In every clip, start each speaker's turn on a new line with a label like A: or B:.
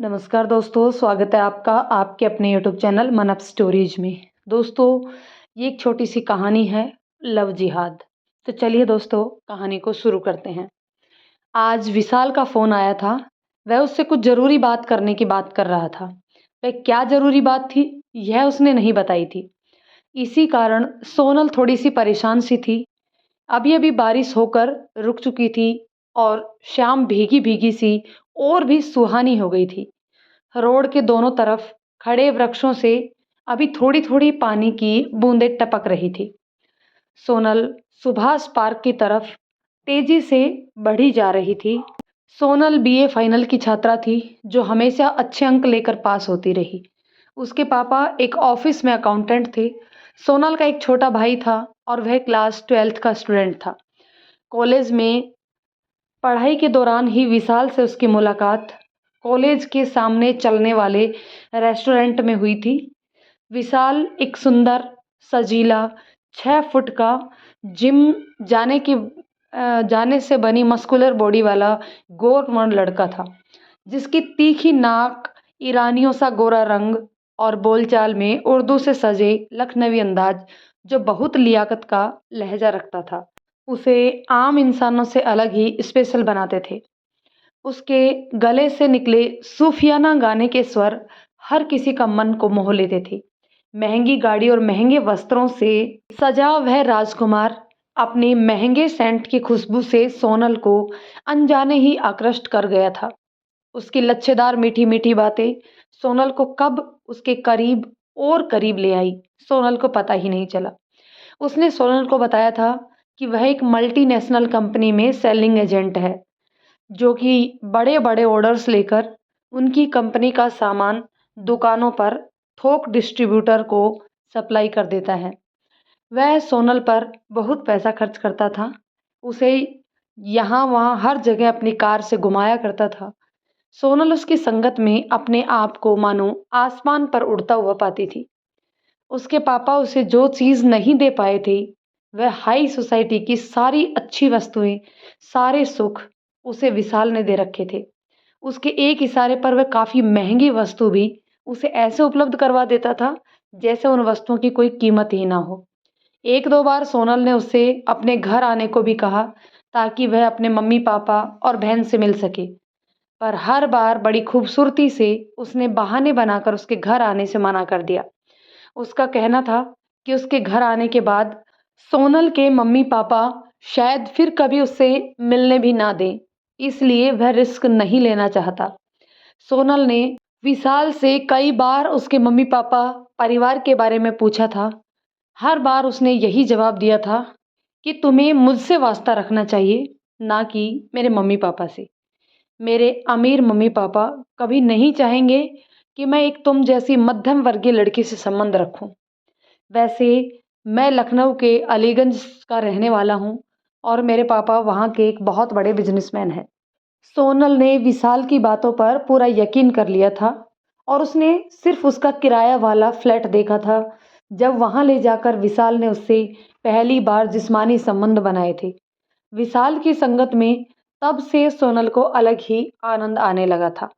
A: नमस्कार दोस्तों, स्वागत है आपका आपके अपने यूट्यूब चैनल मन अप स्टोरीज में। दोस्तों, ये एक छोटी सी कहानी है, लव जिहाद। तो चलिए दोस्तों, कहानी को शुरू करते हैं। आज विशाल का फ़ोन आया था। वह उससे कुछ ज़रूरी बात करने की बात कर रहा था। वह क्या ज़रूरी बात थी, यह उसने नहीं बताई थी। इसी कारण सोनल थोड़ी-सी परेशान सी थी। अभी-अभी बारिश होकर रुक चुकी थी और शाम भीगी-भीगी सी और भी सुहानी हो गई थी। रोड के दोनों तरफ खड़े वृक्षों से अभी थोड़ी-थोड़ी पानी की बूंदें टपक रही थी। सोनल सुभाष पार्क की तरफ तेजी से बढ़ी जा रही थी। सोनल बीए फाइनल की छात्रा थी, जो हमेशा अच्छे अंक लेकर पास होती रही। उसके पापा एक ऑफिस में अकाउंटेंट थे। सोनल का एक छोटा भाई था और वह क्लास 12th का स्टूडेंट था। कॉलेज में पढ़ाई के दौरान ही विशाल से उसकी मुलाकात कॉलेज के सामने चलने वाले रेस्टोरेंट में हुई थी। विशाल एक सुंदर, सजीला, 6 फुट का जिम जाने की जाने से बनी मस्कुलर बॉडी वाला गोरमर्द लड़का था, जिसकी तीखी नाक, ईरानियों सा गोरा रंग और बोलचाल में उर्दू से सजे लखनवी अंदाज जो बहुत लियाकत का लहजा रखता था, उसे आम इंसानों से अलग ही स्पेशल बनाते थे। उसके गले से निकले सूफियाना गाने के स्वर हर किसी का मन को मोह लेते थे। महंगी गाड़ी और महंगे वस्त्रों से सजा वह राजकुमार अपनी महंगे सेंट की खुशबू से सोनल को अनजाने ही आकृष्ट कर गया था। उसकी लच्छेदार मीठी-मीठी बातें सोनल को कब उसके करीब और करीब ले आई, सोनल को पता ही नहीं चला। उसने सोनल को बताया था कि वह एक मल्टीनेशनल कंपनी में सेलिंग एजेंट है, जो कि बड़े-बड़े ऑर्डर्स लेकर उनकी कंपनी का सामान दुकानों पर थोक डिस्ट्रीब्यूटर को सप्लाई कर देता है। वह सोनल पर बहुत पैसा खर्च करता था। उसे यहाँ-वहाँ हर जगह अपनी कार से घुमाया करता था। सोनल उसकी संगत में अपने आप को मानो आसमान पर उड़ता हुआ पाती थी। उसके पापा उसे जो चीज़ नहीं दे पाए थे, वह हाई सोसाइटी की सारी अच्छी वस्तुएँ, सारे सुख उसे विशाल ने दे रखे थे। उसके एक इशारे पर वह काफ़ी महँगी वस्तु भी उसे ऐसे उपलब्ध करवा देता था, जैसे उन वस्तुओं की कोई कीमत ही ना हो। 1-2 बार सोनल ने उससे अपने घर आने को भी कहा, ताकि वह अपने मम्मी-पापा और बहन से मिल सके। पर हर बार बड़ी खूबसूरती से उसने बहाने बनाकर उसके घर आने से मना कर दिया। उसका कहना था कि उसके घर आने के बाद सोनल के मम्मी-पापा शायद फिर कभी उससे मिलने भी ना दें, इसलिए वह रिस्क नहीं लेना चाहता। सोनल ने विशाल से कई बार उसके मम्मी-पापा, परिवार के बारे में पूछा था। हर बार उसने यही जवाब दिया था कि तुम्हें मुझसे वास्ता रखना चाहिए, ना कि मेरे मम्मी-पापा से। मेरे अमीर मम्मी-पापा कभी नहीं चाहेंगे कि मैं एक तुम जैसी मध्यम वर्गीय लड़की से संबंध रखूं। वैसे मैं लखनऊ के अलीगंज का रहने वाला हूँ और मेरे पापा वहाँ के एक बहुत बड़े बिजनेसमैन हैं। सोनल ने विशाल की बातों पर पूरा यकीन कर लिया था और उसने सिर्फ उसका किराया वाला फ्लैट देखा था, जब वहाँ ले जाकर विशाल ने उससे पहली बार जिस्मानी संबंध बनाए थे। विशाल की संगत में तब से सोनल को अलग ही आनंद आने लगा था।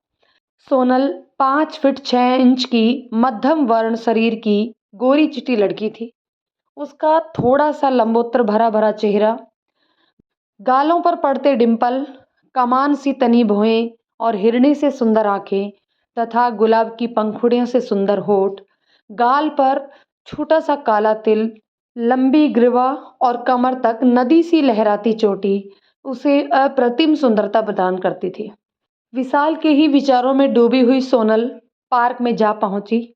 A: सोनल 5 फीट 6 इंच की मध्यम वर्ण शरीर की गोरी चिटी लड़की थी। उसका थोड़ा सा लंबोदर भरा भरा चेहरा, गालों पर पड़ते डिंपल, कमान सी तनी भौहें और हिरणी से सुंदर आंखें तथा गुलाब की पंखुड़ियों से सुंदर होठ, गाल पर छोटा सा काला तिल, लंबी ग्रीवा और कमर तक नदी सी लहराती चोटी उसे अप्रतिम सुंदरता प्रदान करती थी। विशाल के ही विचारों में डूबी हुई सोनल पार्क में जा पहुंची,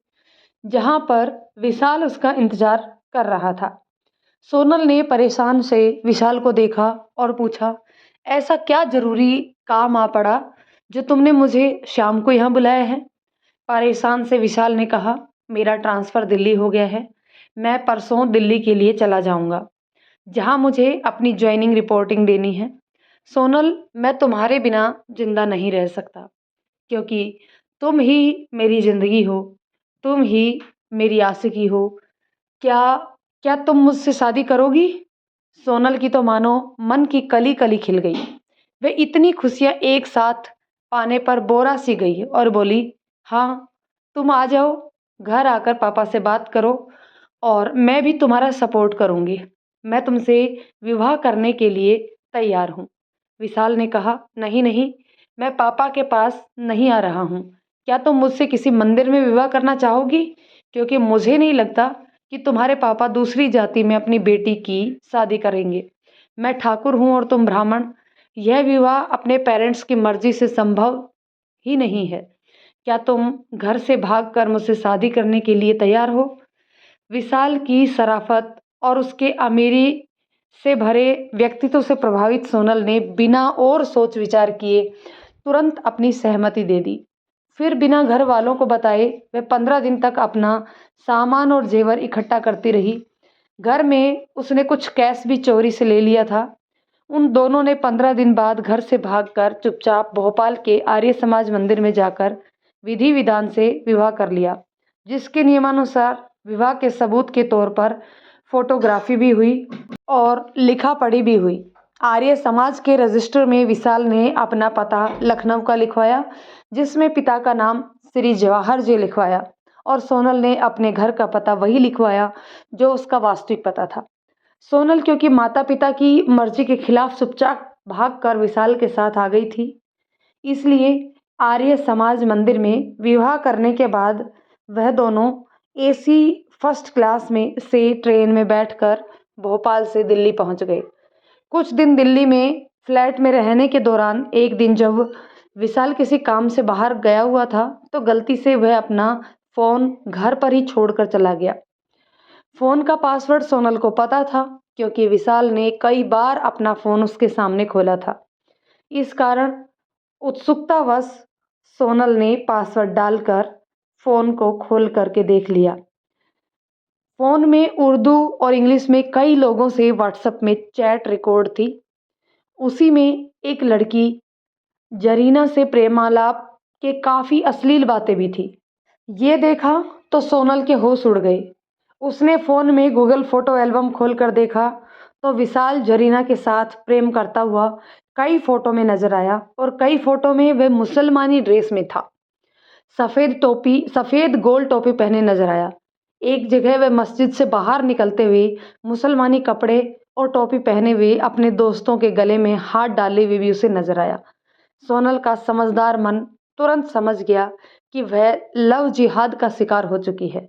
A: जहां पर विशाल उसका इंतजार कर रहा था। सोनल ने परेशान से विशाल को देखा और पूछा, ऐसा क्या जरूरी काम आ पड़ा जो तुमने मुझे शाम को यहाँ बुलाया है? परेशान से विशाल ने कहा, मेरा ट्रांसफ़र दिल्ली हो गया है। मैं परसों दिल्ली के लिए चला जाऊंगा, जहाँ मुझे अपनी ज्वाइनिंग रिपोर्टिंग देनी है। सोनल, मैं तुम्हारे बिना जिंदा नहीं रह सकता, क्योंकि तुम ही मेरी ज़िंदगी हो, तुम ही मेरी आशिकी हो। क्या क्या तुम मुझसे शादी करोगी? सोनल की तो मानो मन की कली-कली खिल गई। वे इतनी खुशियाँ एक साथ पाने पर बोरा सी गई और बोली, हाँ तुम आ जाओ, घर आकर पापा से बात करो और मैं भी तुम्हारा सपोर्ट करूंगी। मैं तुमसे विवाह करने के लिए तैयार हूँ। विशाल ने कहा, नहीं नहीं, मैं पापा के पास नहीं आ रहा हूँ। क्या तुम मुझसे किसी मंदिर में विवाह करना चाहोगी? क्योंकि मुझे नहीं लगता कि तुम्हारे पापा दूसरी जाति में अपनी बेटी की शादी करेंगे। मैं ठाकुर हूँ और तुम ब्राह्मण। यह विवाह अपने पेरेंट्स की मर्जी से संभव ही नहीं है। क्या तुम घर से भागकर मुझसे शादी करने के लिए तैयार हो? विशाल की शराफत और उसके अमीरी से भरे व्यक्तित्व से प्रभावित सोनल ने बिना और सोच विचार किए तुरंत अपनी सहमति दे दी। फिर बिना घर वालों को बताए वह 15 दिन तक अपना सामान और जेवर इकट्ठा करती रही। घर में उसने कुछ कैश भी चोरी से ले लिया था। उन दोनों ने 15 दिन बाद घर से भागकर चुपचाप भोपाल के आर्य समाज मंदिर में जाकर विधि विधान से विवाह कर लिया, जिसके नियमानुसार विवाह के सबूत के तौर पर फोटोग्राफी भी हुई और लिखा पढ़ी भी हुई। आर्य समाज के रजिस्टर में विशाल ने अपना पता लखनऊ का लिखवाया, जिसमें पिता का नाम श्री जवाहर जी लिखवाया, और सोनल ने अपने घर का पता वही लिखवाया जो उसका वास्तविक पता था। सोनल क्योंकि माता पिता की मर्जी के खिलाफ चुपचाप भागकर विशाल के साथ आ गई थी, इसलिए आर्य समाज मंदिर में विवाह करने के बाद वह दोनों एसी फर्स्ट क्लास में से ट्रेन में बैठकर भोपाल से दिल्ली पहुंच गए। कुछ दिन दिल्ली में फ्लैट में रहने के दौरान एक दिन जब विशाल किसी काम से बाहर गया हुआ था तो गलती से वह अपना फ़ोन घर पर ही छोड़कर चला गया। फ़ोन का पासवर्ड सोनल को पता था, क्योंकि विशाल ने कई बार अपना फ़ोन उसके सामने खोला था। इस कारण उत्सुकतावश सोनल ने पासवर्ड डालकर फ़ोन को खोल करके देख लिया। फ़ोन में उर्दू और इंग्लिश में कई लोगों से व्हाट्सएप में चैट रिकॉर्ड थी। उसी में एक लड़की जरीना से प्रेमालाप के काफ़ी अश्लील बातें भी थी। ये देखा तो सोनल के होश उड़ गए। उसने फ़ोन में गूगल फ़ोटो एल्बम खोलकर देखा तो विशाल जरीना के साथ प्रेम करता हुआ कई फ़ोटो में नज़र आया, और कई फ़ोटो में वह मुसलमानी ड्रेस में था। सफ़ेद गोल टोपी पहने नज़र आया। एक जगह वह मस्जिद से बाहर निकलते हुए मुसलमानी कपड़े और टोपी पहने हुए अपने दोस्तों के गले में हाथ डाले हुए भी उसे नज़र आया। सोनल का समझदार मन तुरंत समझ गया कि वह लव जिहाद का शिकार हो चुकी है।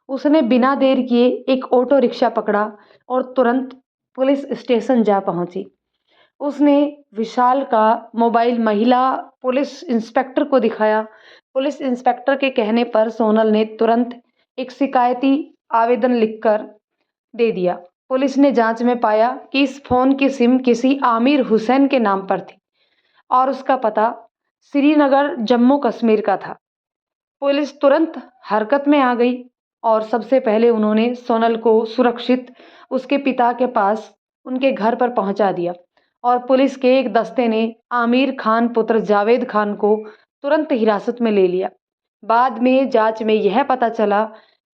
A: उसने बिना देर किए एक ऑटो रिक्शा पकड़ा और तुरंत पुलिस स्टेशन जा पहुंची। उसने विशाल का मोबाइल महिला पुलिस इंस्पेक्टर को दिखाया। पुलिस इंस्पेक्टर के कहने पर सोनल ने तुरंत एक शिकायती आवेदन लिखकर दे दिया। पुलिस ने जांच में पाया कि इस फ़ोन की सिम किसी आमिर हुसैन के नाम पर थी और उसका पता श्रीनगर जम्मू कश्मीर का था। पुलिस तुरंत हरकत में आ गई और सबसे पहले उन्होंने सोनल को सुरक्षित उसके पिता के पास उनके घर पर पहुंचा दिया, और पुलिस के एक दस्ते ने आमिर खान पुत्र जावेद खान को तुरंत हिरासत में ले लिया। बाद में जांच में यह पता चला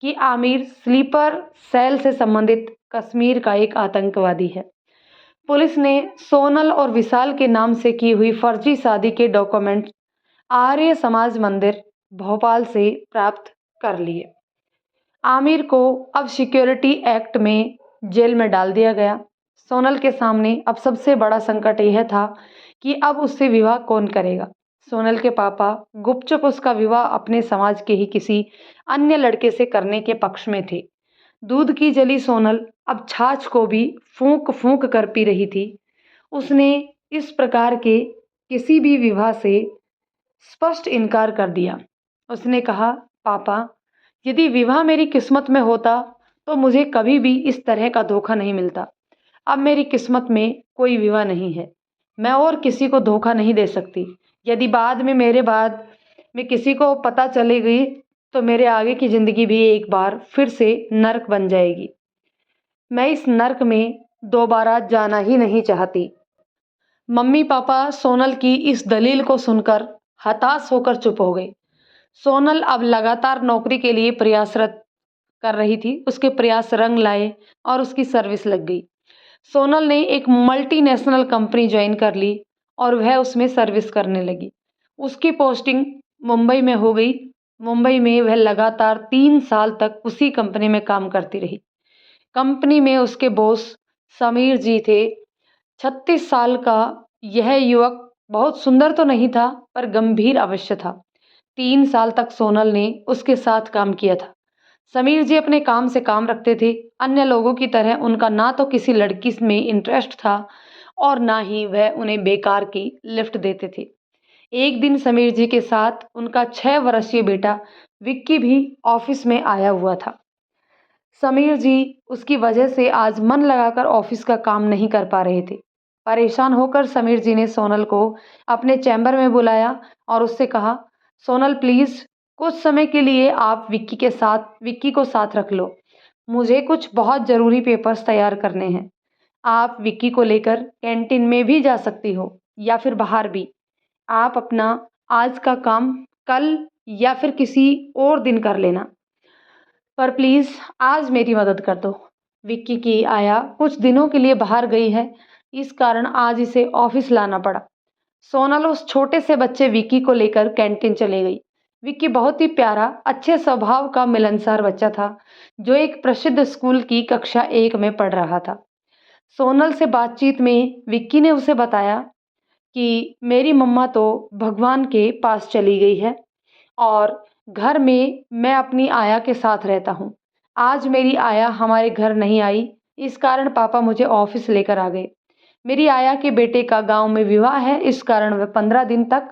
A: कि आमिर स्लीपर सेल से संबंधित कश्मीर का एक आतंकवादी है। पुलिस ने सोनल और विशाल के नाम से की हुई फर्जी शादी के डॉक्यूमेंट आर्य समाज मंदिर भोपाल से प्राप्त कर लिए। आमिर को अब सिक्योरिटी एक्ट में जेल में डाल दिया गया। सोनल के सामने अब सबसे बड़ा संकट यह था कि अब उससे विवाह कौन करेगा। सोनल के पापा गुपचुप उसका विवाह अपने समाज के ही किसी अन्य लड़के से करने के पक्ष में थे। दूध की जली सोनल अब छाछ को भी फूंक फूंक कर पी रही थी। उसने इस प्रकार के किसी भी विवाह से स्पष्ट इनकार कर दिया। उसने कहा, पापा, यदि विवाह मेरी किस्मत में होता तो मुझे कभी भी इस तरह का धोखा नहीं मिलता। अब मेरी किस्मत में कोई विवाह नहीं है। मैं और किसी को धोखा नहीं दे सकती। यदि बाद में मेरे बाद में किसी को पता चलेगी तो मेरे आगे की ज़िंदगी भी एक बार फिर से नर्क बन जाएगी। मैं इस नर्क में दोबारा जाना ही नहीं चाहती। मम्मी पापा सोनल की इस दलील को सुनकर हताश होकर चुप हो गए। सोनल अब लगातार नौकरी के लिए प्रयासरत कर रही थी। उसके प्रयास रंग लाए और उसकी सर्विस लग गई। सोनल ने एक मल्टीनेशनल कंपनी ज्वाइन कर ली और वह उसमें सर्विस करने लगी। उसकी पोस्टिंग मुंबई में हो गई। मुंबई में वह लगातार 3 साल तक उसी कंपनी में काम करती रही। कंपनी में उसके बॉस समीर जी थे। 36 साल का यह युवक बहुत सुंदर तो नहीं था, पर गंभीर अवश्य था। 3 साल तक सोनल ने उसके साथ काम किया था। समीर जी अपने काम से काम रखते थे। अन्य लोगों की तरह उनका ना तो किसी लड़की में इंटरेस्ट था और ना ही वह उन्हें बेकार की लिफ्ट देते थे। एक दिन समीर जी के साथ उनका 6 वर्षीय बेटा विक्की भी ऑफिस में आया हुआ था। समीर जी उसकी वजह से आज मन लगाकर ऑफिस का काम नहीं कर पा रहे थे। परेशान होकर समीर जी ने सोनल को अपने चैम्बर में बुलाया और उससे कहा, सोनल प्लीज कुछ समय के लिए आप विक्की को साथ रख लो। मुझे कुछ बहुत ज़रूरी पेपर्स तैयार करने हैं। आप विक्की को लेकर कैंटीन में भी जा सकती हो या फिर बाहर भी। आप अपना आज का काम कल या फिर किसी और दिन कर लेना, पर प्लीज़ आज मेरी मदद कर दो। विक्की की आया कुछ दिनों के लिए बाहर गई है, इस कारण आज इसे ऑफिस लाना पड़ा। सोनल उस छोटे से बच्चे विक्की को लेकर कैंटीन चली गई। विक्की बहुत ही प्यारा, अच्छे स्वभाव का मिलनसार बच्चा था, जो एक प्रसिद्ध स्कूल की कक्षा 1 में पढ़ रहा था। सोनल से बातचीत में विक्की ने उसे बताया कि मेरी मम्मा तो भगवान के पास चली गई है और घर में मैं अपनी आया के साथ रहता हूँ। आज मेरी आया हमारे घर नहीं आई, इस कारण पापा मुझे ऑफिस लेकर आ गए। मेरी आया के बेटे का गांव में विवाह है, इस कारण वह 15 दिन तक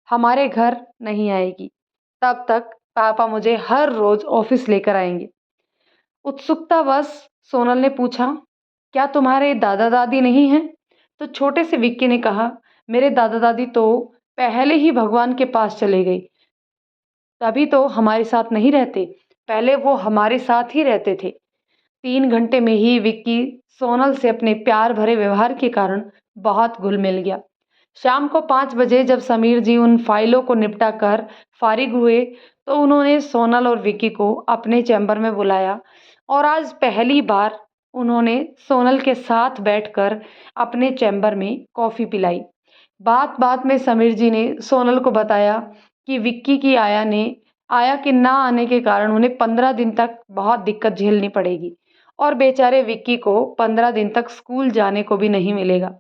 A: हमारे घर नहीं आएगी। तब तक पापा मुझे हर रोज ऑफिस लेकर आएंगे। उत्सुकतावश सोनल ने पूछा, क्या तुम्हारे दादा दादी नहीं हैं? तो छोटे से विक्की ने कहा, मेरे दादा दादी तो पहले ही भगवान के पास चले गए, तभी तो हमारे साथ नहीं रहते। पहले वो हमारे साथ ही रहते थे। 3 घंटे में ही विक्की सोनल से अपने प्यार भरे व्यवहार के कारण बहुत घुल मिल गया। शाम को 5 बजे जब समीर जी उन फाइलों को निपटा कर फारिग हुए, तो उन्होंने सोनल और विक्की को अपने चैम्बर में बुलाया और आज पहली बार उन्होंने सोनल के साथ बैठकर अपने चैम्बर में कॉफ़ी पिलाई। बात बात में समीर जी ने सोनल को बताया कि विक्की की आया के ना आने के कारण उन्हें 15 दिन तक बहुत दिक्कत झेलनी पड़ेगी और बेचारे विक्की को 15 दिन तक स्कूल जाने को भी नहीं मिलेगा।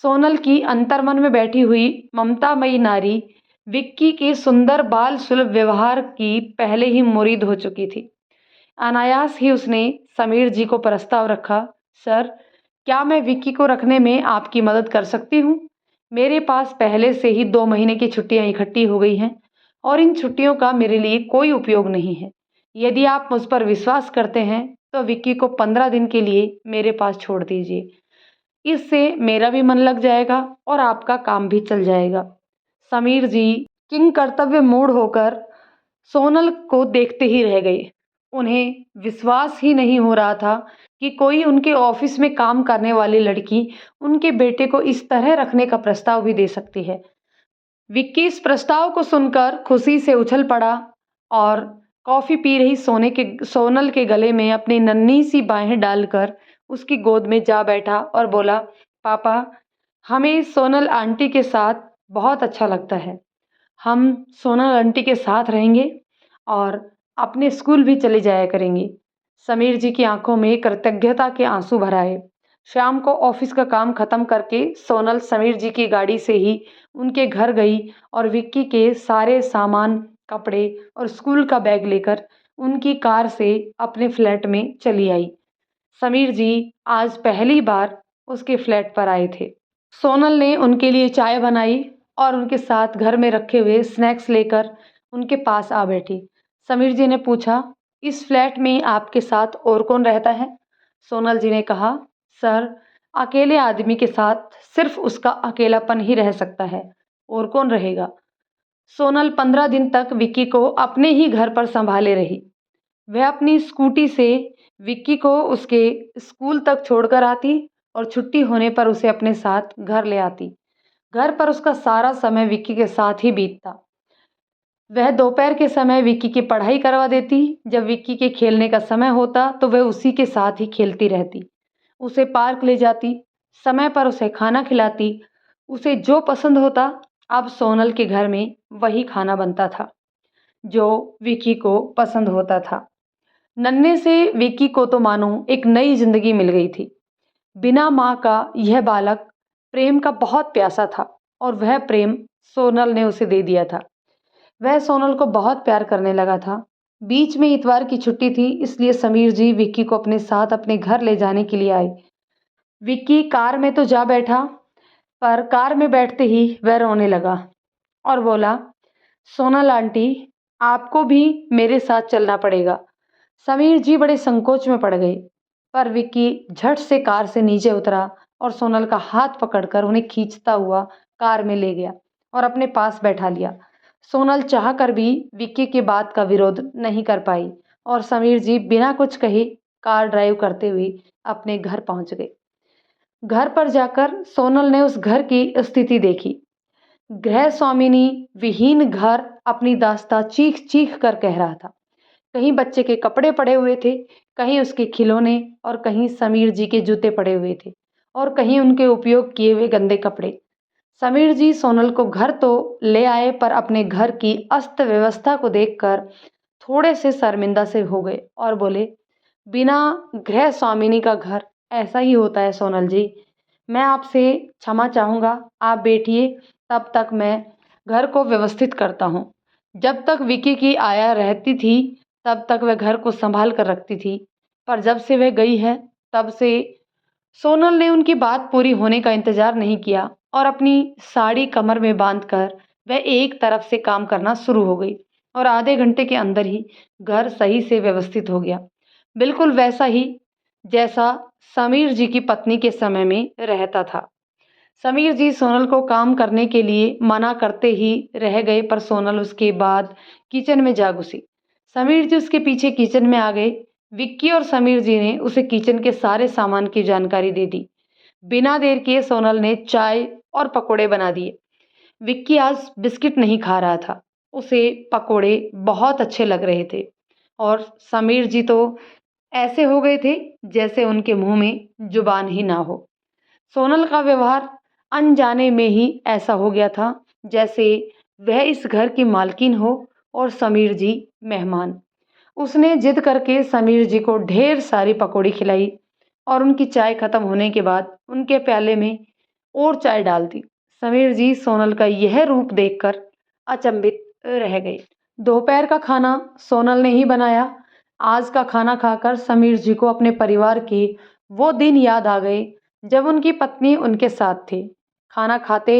A: सोनल की अंतर्मन में बैठी हुई ममतामयी नारी विक्की के सुंदर बाल सुलभ व्यवहार की पहले ही मुरीद हो चुकी थी। अनायास ही उसने समीर जी को प्रस्ताव रखा, सर, क्या मैं विक्की को रखने में आपकी मदद कर सकती हूँ? मेरे पास पहले से ही 2 महीने की छुट्टियाँ इकट्ठी हो गई हैं और इन छुट्टियों का मेरे लिए कोई उपयोग नहीं है। यदि आप मुझ पर विश्वास करते हैं तो विक्की को 15 दिन के लिए मेरे पास छोड़ दीजिए। इससे मेरा भी मन लग जाएगा और आपका काम भी चल जाएगा। समीर जी किंग कर्तव्य मूड होकर सोनल को देखते ही रह गए। उन्हें विश्वास ही नहीं हो रहा था कि कोई उनके ऑफिस में काम करने वाली लड़की उनके बेटे को इस तरह रखने का प्रस्ताव भी दे सकती है। विक्की इस प्रस्ताव को सुनकर खुशी से उछल पड़ा और कॉफी पी रही सोनल के गले में अपनी नन्ही सी बाहें डालकर उसकी गोद में जा बैठा और बोला, पापा, हमें सोनल आंटी के साथ बहुत अच्छा लगता है। हम सोनल आंटी के साथ रहेंगे और अपने स्कूल भी चले जाया करेंगे। समीर जी की आंखों में कृतज्ञता के आंसू भर आए। शाम को ऑफिस का काम खत्म करके सोनल समीर जी की गाड़ी से ही उनके घर गई और विक्की के सारे सामान, कपड़े और स्कूल का बैग लेकर उनकी कार से अपने फ्लैट में चली आई। समीर जी आज पहली बार उसके फ्लैट पर आए थे। सोनल ने उनके लिए चाय बनाई और उनके साथ घर में रखे हुए स्नैक्स लेकर उनके पास आ बैठी। समीर जी ने पूछा, इस फ्लैट में आपके साथ और कौन रहता है? सोनल जी ने कहा, सर, अकेले आदमी के साथ सिर्फ उसका अकेलापन ही रह सकता है, और कौन रहेगा? सोनल 15 दिन तक विक्की को अपने ही घर पर संभाले रही। वह अपनी स्कूटी से विक्की को उसके स्कूल तक छोड़कर आती और छुट्टी होने पर उसे अपने साथ घर ले आती। घर पर उसका सारा समय विक्की के साथ ही बीतता। वह दोपहर के समय विक्की की पढ़ाई करवा देती। जब विक्की के खेलने का समय होता तो वह उसी के साथ ही खेलती रहती। उसे पार्क ले जाती, समय पर उसे खाना खिलाती, उसे जो पसंद होता अब सोनल के घर में वही खाना बनता था जो विक्की को पसंद होता था। नन्हे से विक्की को तो मानो एक नई जिंदगी मिल गई थी। बिना माँ का यह बालक प्रेम का बहुत प्यासा था और वह प्रेम सोनल ने उसे दे दिया था। वह सोनल को बहुत प्यार करने लगा था। बीच में इतवार की छुट्टी थी, इसलिए समीर जी विक्की को अपने साथ अपने घर ले जाने के लिए आए। विक्की कार में तो जा बैठा, पर कार में बैठते ही वह रोने लगा और बोला, सोनल आंटी, आपको भी मेरे साथ चलना पड़ेगा। समीर जी बड़े संकोच में पड़ गए, पर विक्की झट से कार से नीचे उतरा और सोनल का हाथ पकड़कर उन्हें खींचता हुआ कार में ले गया और अपने पास बैठा लिया। सोनल चाहकर भी विक्की की बात का विरोध नहीं कर पाई और समीर जी बिना कुछ कहे कार ड्राइव करते हुए अपने घर पहुंच गए। घर पर जाकर सोनल ने उस घर की स्थिति देखी। गृह स्वामिनी विहीन घर अपनी दास्तां चीख चीख कर कह रहा था। कहीं बच्चे के कपड़े पड़े हुए थे, कहीं उसके खिलौने और कहीं समीर जी के जूते पड़े हुए थे और कहीं उनके उपयोग किए हुए गंदे कपड़े। समीर जी सोनल को घर तो ले आए, पर अपने घर की अस्त व्यवस्था को देखकर थोड़े से शर्मिंदा से हो गए और बोले, बिना गृह स्वामिनी का घर ऐसा ही होता है सोनल जी। मैं आपसे क्षमा चाहूँगा, आप बैठिए, तब तक मैं घर को व्यवस्थित करता हूँ। जब तक विकी की आया रहती थी तब तक वह घर को संभाल कर रखती थी, पर जब से वह गई है तब से सोनल ने उनकी बात पूरी होने का इंतजार नहीं किया और अपनी साड़ी कमर में बांधकर वह एक तरफ से काम करना शुरू हो गई और आधे घंटे के अंदर ही घर सही से व्यवस्थित हो गया, बिल्कुल वैसा ही जैसा समीर जी की पत्नी के समय में रहता था। समीर जी सोनल को काम करने के लिए मना करते ही रह गए, पर सोनल उसके बाद किचन में जा घुसी। समीर जी उसके पीछे किचन में आ गए। विक्की और समीर जी ने उसे किचन के सारे सामान की जानकारी दे दी। बिना देर किए सोनल ने चाय और पकोड़े बना दिए। विक्की आज बिस्किट नहीं खा रहा था, उसे पकोड़े बहुत अच्छे लग रहे थे और समीर जी तो ऐसे हो गए थे जैसे उनके मुंह में जुबान ही ना हो। सोनल का व्यवहार अनजाने में ही ऐसा हो गया था जैसे वह इस घर की मालकिन हो और समीर जी मेहमान। उसने जिद करके समीर जी को ढेर सारी पकौड़ी खिलाई और उनकी चाय खत्म होने के बाद उनके प्याले में और चाय डाल दी। समीर जी सोनल का यह रूप देखकर अचंभित रह गए। दोपहर का खाना सोनल ने ही बनाया। आज का खाना खाकर समीर जी को अपने परिवार के वो दिन याद आ गए जब उनकी पत्नी उनके साथ थी। खाना खाते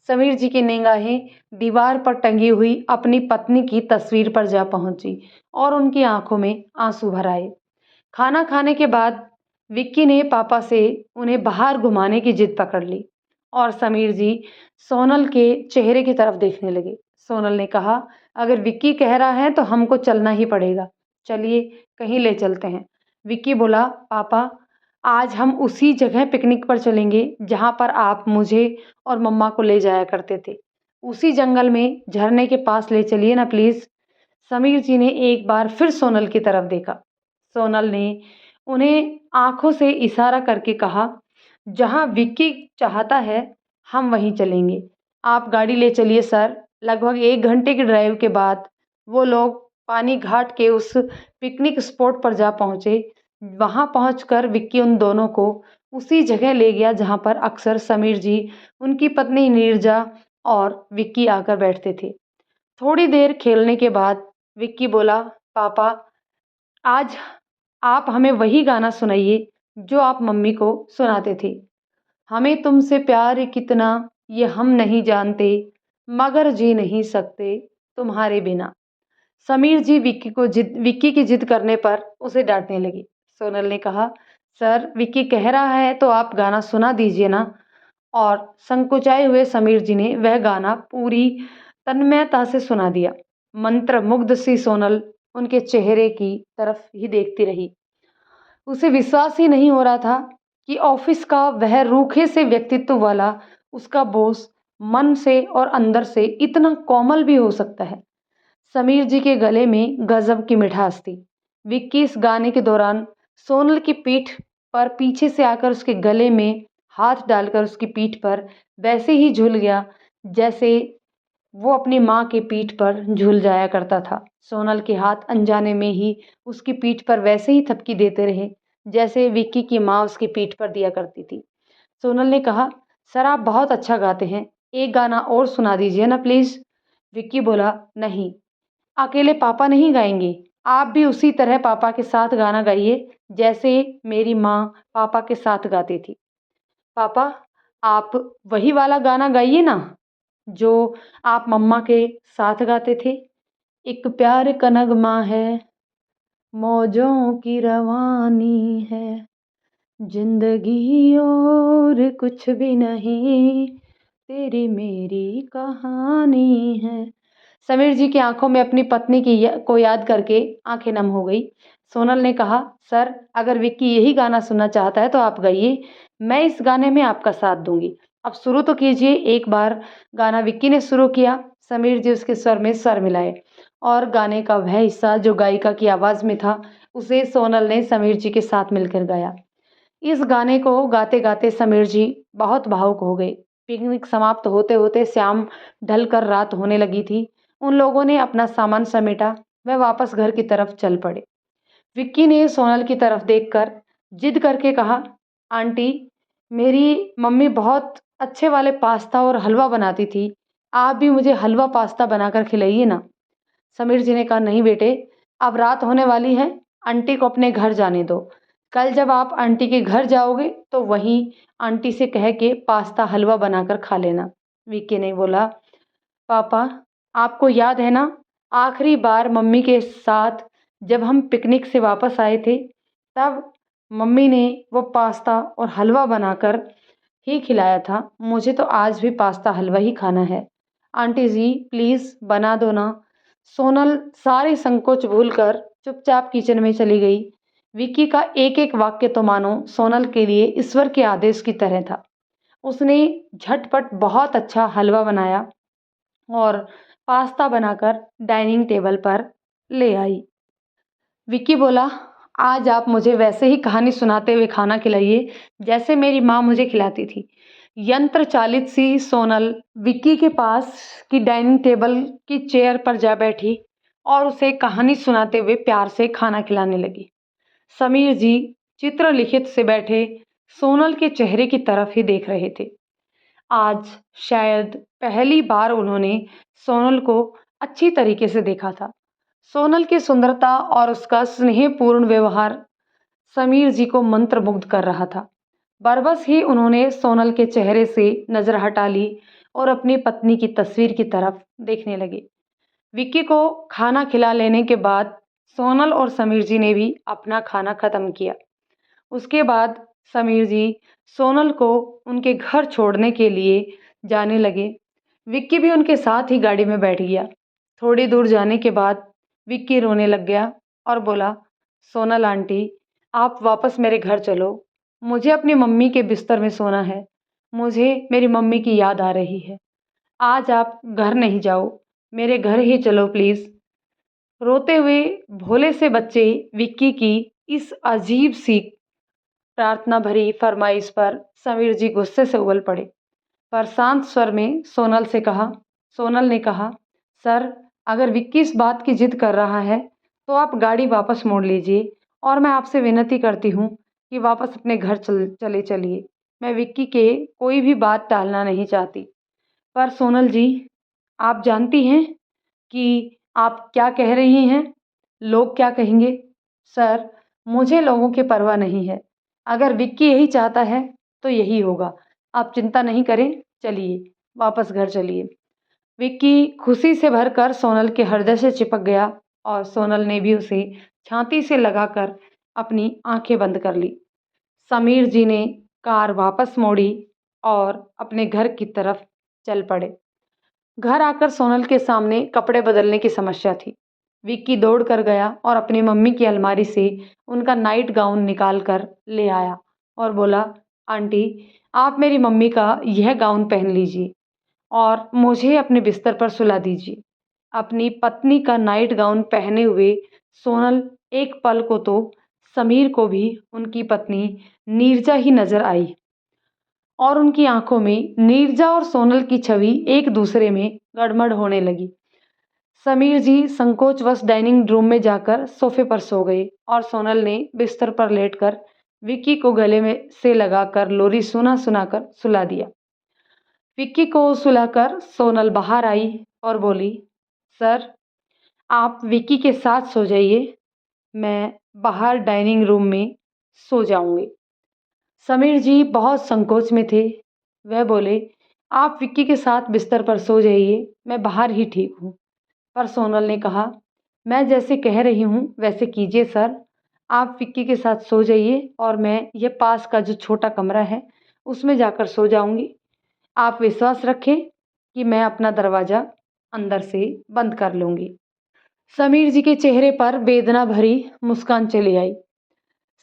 A: समीर जी की निगाहें दीवार पर टंगी हुई अपनी पत्नी की तस्वीर पर जा पहुंची और उनकी आंखों में आंसू भर आए। खाना खाने के बाद विक्की ने पापा से उन्हें बाहर घुमाने की जिद पकड़ ली और समीर जी सोनल के चेहरे की तरफ देखने लगे। सोनल ने कहा, अगर विक्की कह रहा है तो हमको चलना ही पड़ेगा, चलिए कहीं ले चलते हैं। विक्की बोला, पापा आज हम उसी जगह पिकनिक पर चलेंगे जहाँ पर आप मुझे और मम्मा को ले जाया करते थे, उसी जंगल में झरने के पास ले चलिए ना प्लीज। समीर जी ने एक बार फिर सोनल की तरफ देखा। सोनल ने उन्हें आंखों से इशारा करके कहा, जहाँ विक्की चाहता है हम वहीं चलेंगे, आप गाड़ी ले चलिए सर। लगभग 1 घंटे की ड्राइव के बाद वो लोग पानी घाट के उस पिकनिक स्पॉट पर जा पहुंचे। वहां पहुंचकर विक्की उन दोनों को उसी जगह ले गया जहां पर अक्सर समीर जी, उनकी पत्नी नीरजा और विक्की आकर बैठते थे। थोड़ी देर खेलने के बाद विक्की बोला, पापा आज आप हमें वही गाना सुनाइए जो आप मम्मी को सुनाते थे। हमें तुमसे प्यार कितना ये हम नहीं जानते, मगर जी नहीं सकते तुम्हारे बिना। समीर जी विक्की की जिद करने पर उसे डांटने लगी। सोनल ने कहा, सर विक्की कह रहा है तो आप गाना सुना दीजिए ना। और संकोचाए हुए समीर जी ने वह गाना पूरी तन्मयता से सुना दिया। मंत्रमुग्ध सी सोनल उनके चेहरे की तरफ ही देखती रही। उसे विश्वास ही नहीं हो रहा था कि ऑफिस का वह रूखे से व्यक्तित्व वाला उसका बॉस मन से और अंदर से इतना कोमल भी हो सकता है। समीर जी के गले में गजब की मिठास थी। विक्की इस गाने के दौरान सोनल की पीठ पर पीछे से आकर उसके गले में हाथ डालकर उसकी पीठ पर वैसे ही झूल गया जैसे वो अपनी माँ के पीठ पर झूल जाया करता था। सोनल के हाथ अनजाने में ही उसकी पीठ पर वैसे ही थपकी देते रहे जैसे विक्की की माँ उसकी पीठ पर दिया करती थी। सोनल ने कहा, सर आप बहुत अच्छा गाते हैं, एक गाना और सुना दीजिए ना प्लीज। विक्की बोला, नहीं, अकेले पापा नहीं गाएंगे, आप भी उसी तरह पापा के साथ गाना गाइए जैसे मेरी माँ पापा के साथ गाती थी। पापा, आप वही वाला गाना गाइए ना जो आप मम्मा के साथ गाते थे। एक प्यार का नगमा है, मौजों की रवानी है, जिंदगी और कुछ भी नहीं, तेरी मेरी कहानी है। समीर जी की आंखों में अपनी पत्नी को याद करके आंखें नम हो गई। सोनल ने कहा, सर अगर विक्की यही गाना सुनना चाहता है तो आप गाइए, मैं इस गाने में आपका साथ दूंगी। अब शुरू तो कीजिए। एक बार गाना विक्की ने शुरू किया, समीर जी उसके स्वर में स्वर मिलाए और गाने का वह हिस्सा जो गायिका की आवाज में था उसे सोनल ने समीर जी के साथ मिलकर गाया। इस गाने को गाते गाते समीर जी बहुत भावुक हो गए। पिकनिक समाप्त होते होते शाम ढल कर रात होने लगी थी। उन लोगों ने अपना सामान समेटा, वह वापस घर की तरफ चल पड़े। विक्की ने सोनल की तरफ देखकर जिद करके कहा, आंटी, मेरी मम्मी बहुत अच्छे वाले पास्ता और हलवा बनाती थी, आप भी मुझे हलवा पास्ता बनाकर खिलाइए ना। समीर जी ने कहा, नहीं बेटे, अब रात होने वाली है, आंटी को अपने घर जाने दो। कल जब आप आंटी के घर जाओगे तो वहीं आंटी से कह के पास्ता हलवा बनाकर खा लेना। विक्की ने बोला, पापा, आपको याद है ना, आखिरी बार मम्मी के साथ जब हम पिकनिक से वापस आए थे तब मम्मी ने वो पास्ता और हलवा बनाकर ही खिलाया था। मुझे तो आज भी पास्ता हलवा ही खाना है। आंटी जी प्लीज़ बना दो ना। सोनल सारे संकोच भूलकर चुपचाप किचन में चली गई। विक्की का एक एक वाक्य तो मानो सोनल के लिए ईश्वर के आदेश की तरह था। उसने झटपट बहुत अच्छा हलवा बनाया और पास्ता बनाकर डाइनिंग टेबल पर ले आई। विक्की बोला, आज आप मुझे वैसे ही कहानी सुनाते हुए खाना खिलाइए जैसे मेरी माँ मुझे खिलाती थी। यंत्र चालित सी सोनल विक्की के पास की डाइनिंग टेबल की चेयर पर जा बैठी और उसे कहानी सुनाते हुए प्यार से खाना खिलाने लगी। समीर जी चित्रलिखित से बैठे सोनल के चेहरे की तरफ ही देख रहे थे। आज शायद पहली बार उन्होंने सोनल को अच्छी तरीके से देखा था। सोनल की सुंदरता और उसका स्नेहपूर्ण व्यवहार समीर जी को मंत्रमुग्ध कर रहा था। बरबस ही उन्होंने सोनल के चेहरे से नजर हटा ली और अपनी पत्नी की तस्वीर की तरफ देखने लगे। विक्की को खाना खिला लेने के बाद सोनल और समीर जी ने भी अपना खाना खत्म किया। उसके बाद समीर जी सोनल को उनके घर छोड़ने के लिए जाने लगे। विक्की भी उनके साथ ही गाड़ी में बैठ गया। थोड़ी दूर जाने के बाद विक्की रोने लग गया और बोला, सोनल आंटी, आप वापस मेरे घर चलो, मुझे अपनी मम्मी के बिस्तर में सोना है, मुझे मेरी मम्मी की याद आ रही है। आज आप घर नहीं जाओ, मेरे घर ही चलो प्लीज़। रोते हुए भोले से बच्चे विक्की की इस अजीब सी प्रार्थना भरी फरमाइश पर समीर जी गुस्से से उबल पड़े। पर शांत स्वर में सोनल ने कहा, सर अगर विक्की इस बात की जिद कर रहा है तो आप गाड़ी वापस मोड़ लीजिए और मैं आपसे विनती करती हूँ कि वापस अपने घर चले चलिए। मैं विक्की के कोई भी बात टालना नहीं चाहती। पर सोनल जी, आप जानती हैं कि आप क्या कह रही हैं? लोग क्या कहेंगे? सर, मुझे लोगों की परवाह नहीं है। अगर विक्की यही चाहता है तो यही होगा। आप चिंता नहीं करें, चलिए वापस घर चलिए। विक्की खुशी से भरकर सोनल के हृदय से चिपक गया और सोनल ने भी उसे छाती से लगाकर अपनी आंखें बंद कर ली। समीर जी ने कार वापस मोड़ी और अपने घर की तरफ चल पड़े। घर आकर सोनल के सामने कपड़े बदलने की समस्या थी। विक्की दौड़ कर गया और अपनी मम्मी की अलमारी से उनका नाइट गाउन निकाल कर ले आया और बोला, आंटी, आप मेरी मम्मी का यह गाउन पहन लीजिए और मुझे अपने बिस्तर पर सुला दीजिए। अपनी पत्नी का नाइट गाउन पहने हुए सोनल एक पल को तो समीर को भी उनकी पत्नी नीरजा ही नजर आई और उनकी आंखों में नीरजा और सोनल की छवि एक दूसरे में गड़बड़ होने लगी। समीर जी संकोचवश डाइनिंग रूम में जाकर सोफे पर सो गए और सोनल ने बिस्तर पर लेटकर विक्की को गले में से लगाकर लोरी सुनाकर सुला दिया। विक्की को सुलाकर सोनल बाहर आई और बोली, सर, आप विक्की के साथ सो जाइए, मैं बाहर डाइनिंग रूम में सो जाऊंगी। समीर जी बहुत संकोच में थे। वह बोले, आप विक्की के साथ बिस्तर पर सो जाइए, मैं बाहर ही ठीक हूँ। पर सोनल ने कहा, मैं जैसे कह रही हूँ वैसे कीजिए सर, आप विक्की के साथ सो जाइए और मैं ये पास का जो छोटा कमरा है उसमें जाकर सो जाऊंगी। आप विश्वास रखें कि मैं अपना दरवाज़ा अंदर से बंद कर लूंगी। समीर जी के चेहरे पर वेदना भरी मुस्कान चली आई।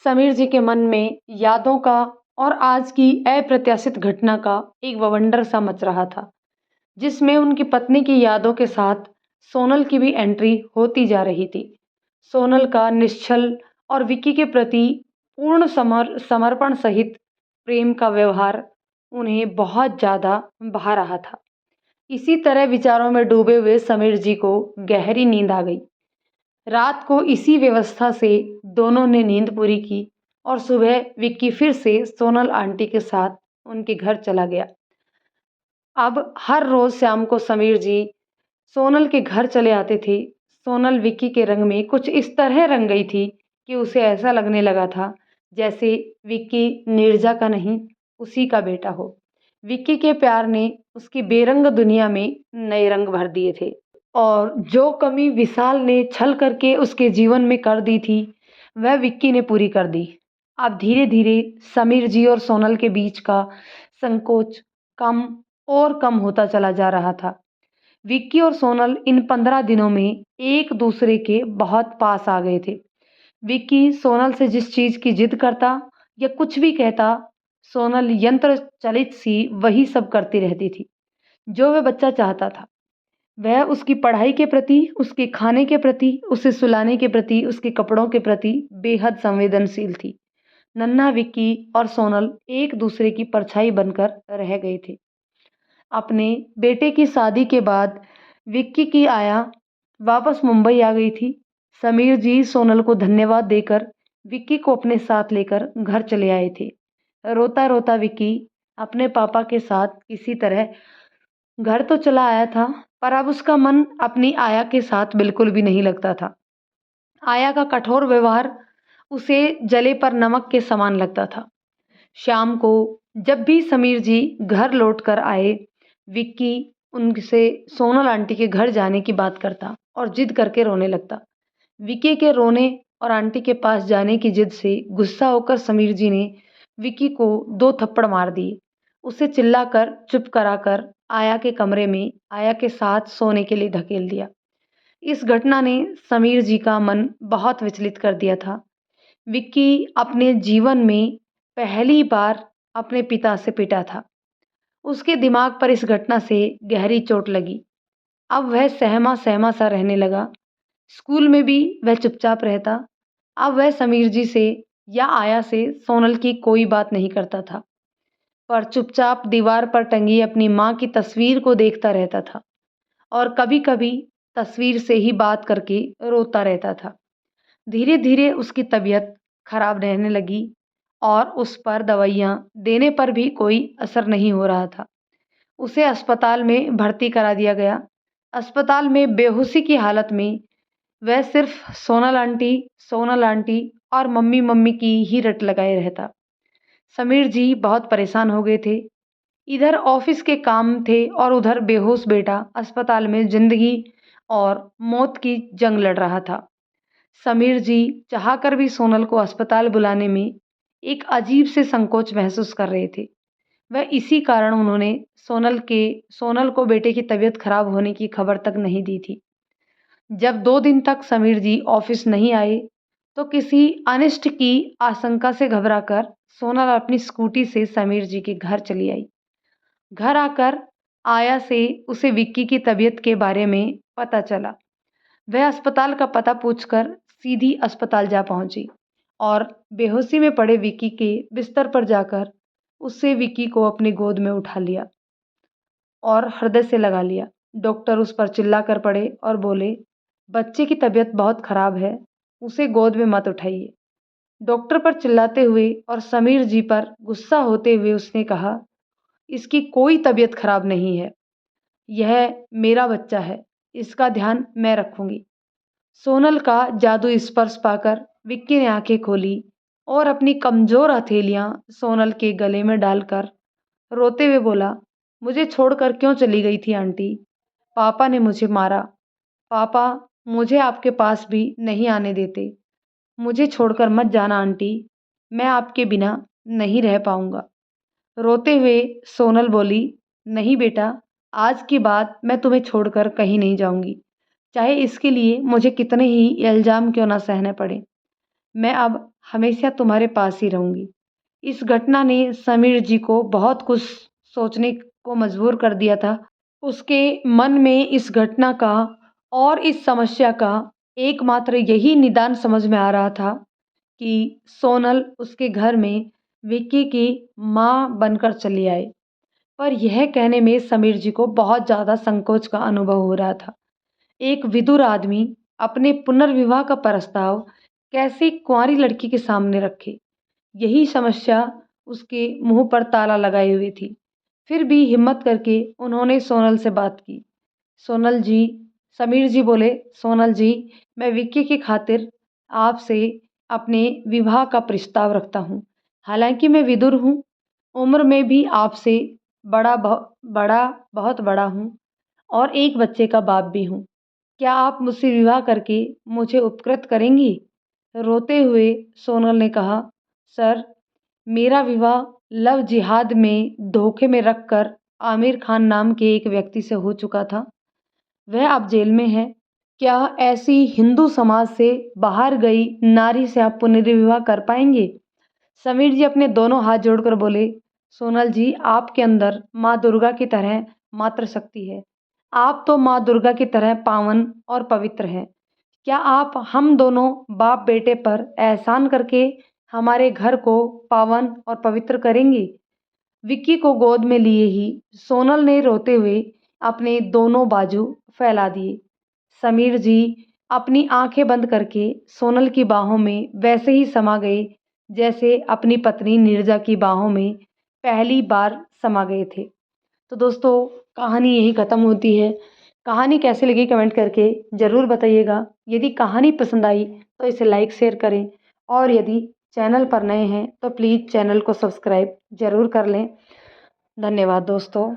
A: समीर जी के मन में यादों का और आज की अप्रत्याशित घटना का एक बवंडर सा मच रहा था, जिसमें उनकी पत्नी की यादों के साथ सोनल की भी एंट्री होती जा रही थी। सोनल का निश्छल और विक्की के प्रति पूर्ण समर्पण सहित प्रेम का व्यवहार उन्हें बहुत ज़्यादा भा रहा था। इसी तरह विचारों में डूबे हुए समीर जी को गहरी नींद आ गई। रात को इसी व्यवस्था से दोनों ने नींद पूरी की और सुबह विक्की फिर से सोनल आंटी के साथ उनके घर चला गया। अब हर रोज शाम को समीर जी सोनल के घर चले आते थे। सोनल विक्की के रंग में कुछ इस तरह रंग गई थी कि उसे ऐसा लगने लगा था जैसे विक्की नीरजा का नहीं, उसी का बेटा हो। विक्की के प्यार ने उसकी बेरंग दुनिया में नए रंग भर दिए थे और जो कमी विशाल ने छल करके उसके जीवन में कर दी थी, वह विक्की ने पूरी कर दी। अब धीरे धीरे समीर जी और सोनल के बीच का संकोच कम और कम होता चला जा रहा था। विक्की और सोनल इन 15 दिनों में एक दूसरे के बहुत पास आ गए थे। विक्की सोनल से जिस चीज की जिद करता या कुछ भी कहता, सोनल यंत्र चलित सी वही सब करती रहती थी जो वह बच्चा चाहता था। वह उसकी पढ़ाई के प्रति, उसके खाने के प्रति, उसे सुलाने के प्रति, उसके कपड़ों के प्रति बेहद संवेदनशील थी। नन्हा विक्की और सोनल एक दूसरे की परछाई बनकर रह गए थे। अपने बेटे की शादी के बाद विक्की की आया वापस मुंबई आ गई थी। समीर जी सोनल को धन्यवाद देकर विक्की को अपने साथ लेकर घर चले आए थे। रोता रोता विक्की अपने पापा के साथ किसी तरह घर तो चला आया था, पर अब उसका मन अपनी आया के साथ बिल्कुल भी नहीं लगता था। आया का कठोर व्यवहार उसे जले पर नमक के समान लगता था। शाम को जब भी समीर जी घर लौट कर आए, विक्की उनसे सोनल आंटी के घर जाने की बात करता और जिद करके रोने लगता। विक्की के रोने और आंटी के पास जाने की जिद से गुस्सा होकर समीर जी ने विक्की को 2 थप्पड़ मार दिए। उसे चिल्लाकर चुप कराकर आया के कमरे में आया के साथ सोने के लिए धकेल दिया। इस घटना ने समीर जी का मन बहुत विचलित कर दिया था। विक्की अपने जीवन में पहली बार अपने पिता से पिटा था। उसके दिमाग पर इस घटना से गहरी चोट लगी। अब वह सहमा-सहमा सा रहने लगा। स्कूल में भी वह चुपचाप रहता। अब वह समीर जी से या आया से सोनल की कोई बात नहीं करता था, पर चुपचाप दीवार पर टंगी अपनी माँ की तस्वीर को देखता रहता था और कभी-कभी तस्वीर से ही बात करके रोता रहता था। धीरे-धीरे उसकी तबीयत खराब रहने लगी और उस पर दवाइयाँ देने पर भी कोई असर नहीं हो रहा था। उसे अस्पताल में भर्ती करा दिया गया। अस्पताल में बेहोशी की हालत में वह सिर्फ सोनल आंटी और मम्मी-मम्मी की ही रट लगाए रहता। समीर जी बहुत परेशान हो गए थे। इधर ऑफिस के काम थे और उधर बेहोश बेटा अस्पताल में जिंदगी और मौत की जंग लड़ रहा था। समीर जी चाहकर भी सोनल को अस्पताल बुलाने में एक अजीब से संकोच महसूस कर रहे थे। वह इसी कारण उन्होंने सोनल को बेटे की तबीयत खराब होने की खबर तक नहीं दी थी। जब 2 दिन तक समीर जी ऑफिस नहीं आए, तो किसी अनिष्ट की आशंका से घबराकर सोनल अपनी स्कूटी से समीर जी के घर चली आई। घर आकर आया से उसे विक्की की तबीयत के बारे में पता चला। वह अस्पताल का पता पूछकर सीधी अस्पताल जा पहुंची और बेहोशी में पड़े विक्की के बिस्तर पर जाकर उससे विक्की को अपनी गोद में उठा लिया और हृदय से लगा लिया। डॉक्टर उस पर चिल्लाकर पड़े और बोले, बच्चे की तबीयत बहुत खराब है, उसे गोद में मत उठाइए। डॉक्टर पर चिल्लाते हुए और समीर जी पर गुस्सा होते हुए उसने कहा, इसकी कोई तबीयत खराब नहीं है, यह मेरा बच्चा है, इसका ध्यान मैं रखूंगी। सोनल का जादू स्पर्श पाकर विक्की ने आंखें खोली और अपनी कमजोर हथेलियां सोनल के गले में डालकर रोते हुए बोला, मुझे छोड़कर क्यों चली गई थी आंटी? पापा ने मुझे मारा। पापा मुझे आपके पास भी नहीं आने देते। मुझे छोड़कर मत जाना आंटी, मैं आपके बिना नहीं रह पाऊंगा। रोते हुए सोनल बोली, नहीं बेटा, आज के बाद मैं तुम्हें छोड़कर कहीं नहीं जाऊंगी, चाहे इसके लिए मुझे कितने ही इल्जाम क्यों ना सहने पड़े। मैं अब हमेशा तुम्हारे पास ही रहूंगी। इस घटना ने समीर जी को बहुत कुछ सोचने को मजबूर कर दिया था। उसके मन में इस घटना का और इस समस्या का एकमात्र यही निदान समझ में आ रहा था कि सोनल उसके घर में विक्की की माँ बनकर चली आए। पर यह कहने में समीर जी को बहुत ज़्यादा संकोच का अनुभव हो रहा था। एक विदुर आदमी अपने पुनर्विवाह का प्रस्ताव कैसे कुंवारी लड़की के सामने रखे, यही समस्या उसके मुंह पर ताला लगाए हुए थी। फिर भी हिम्मत करके उन्होंने सोनल से बात की। सोनल जी, समीर जी बोले, सोनल जी, मैं विक्की की खातिर आपसे अपने विवाह का प्रस्ताव रखता हूँ। हालांकि मैं विदुर हूँ, उम्र में भी आपसे बड़ा बहुत बड़ा हूँ और एक बच्चे का बाप भी हूँ। क्या आप मुझसे विवाह करके मुझे उपकृत करेंगी? रोते हुए सोनल ने कहा, सर, मेरा विवाह लव जिहाद में धोखे में रखकर आमिर खान नाम के एक व्यक्ति से हो चुका था। वह अब जेल में है। क्या ऐसी हिंदू समाज से बाहर गई नारी से आप पुनर्विवाह कर पाएंगे? समीर जी अपने दोनों हाथ जोड़कर बोले, सोनल जी, आपके अंदर माँ दुर्गा की तरह मातृ शक्ति है। आप तो माँ दुर्गा की तरह पावन और पवित्र हैं। क्या आप हम दोनों बाप बेटे पर एहसान करके हमारे घर को पावन और पवित्र करेंगी? विक्की को गोद में लिए ही सोनल ने रोते हुए अपने दोनों बाजू फैला दिए। समीर जी अपनी आंखें बंद करके सोनल की बाहों में वैसे ही समा गए जैसे अपनी पत्नी नीरजा की बाहों में पहली बार समा गए थे। तो दोस्तों, कहानी यही ख़त्म होती है। कहानी कैसी लगी कमेंट करके ज़रूर बताइएगा। यदि कहानी पसंद आई तो इसे लाइक शेयर करें और यदि चैनल पर नए हैं तो प्लीज़ चैनल को सब्सक्राइब ज़रूर कर लें। धन्यवाद दोस्तों।